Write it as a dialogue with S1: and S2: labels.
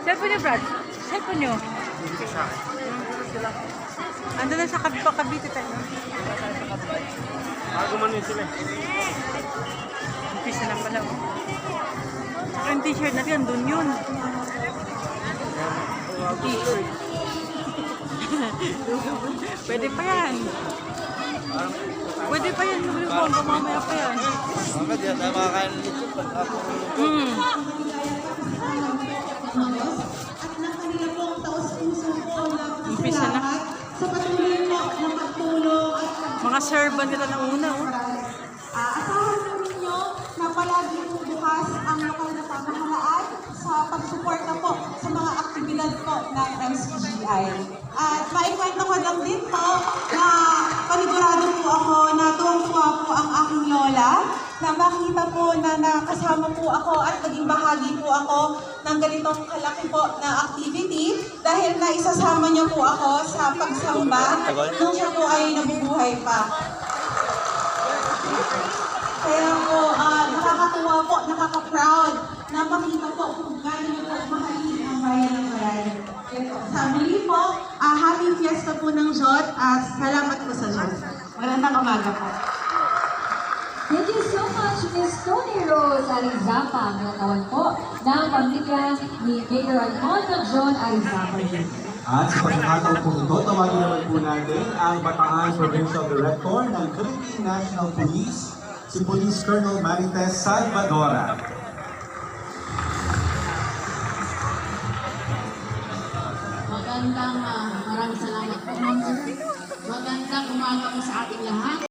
S1: Cellphone niyo, Brad. Cellphone niyo. Ando na sa Cavite tayo.
S2: Bago man yun sila.
S1: Umpisa na pala. Saka yung t-shirt natin, andun yun. T-shirt. Pwede pa yan. Pwede pa yan. Mamaya pa yan.
S2: Bakit yan? Tayo makakain ng lechon pagkapon.
S1: Umpisa na.
S3: Sa patuloy po ng pagtulong at
S1: Mga servant nila ng una, oh.
S3: asahan namin nyo na palagi po bukas ang lokal na pamahalaan sa pagsuporta po sa mga aktibidad po ng MCGI. At maikwento ko lang din po na panigurado po ako na tuwang-tuwa po ang aking lola na makita po na nakasama po ako at naging bahagi po ako ng ganitong kalaki po na activity dahil na isasama niyo po ako sa pagsamba nung siya po ay nabubuhay pa. Kaya po, nakakatuwa po, nakaka-proud na makita po kung gano'n niyo po mahalin ang bayan ng Maray. Sa muli po, happy fiesta po ng Jot at salamat po sa Jot. Magandang umaga po.
S4: Thank you so much, Ms. Tony Rose Arizapa. Nanatawan po ng pamilya ni Mayor Alfonso John Arizapa.
S5: At sa pagkakataon po ito, tawagin naman po natin ang Bataan Provincial Director ng Philippine National Police, si Police Colonel Marites Salvadora.
S6: Maraming salamat po, ma'am. Magandang umaga po sa ating lahat.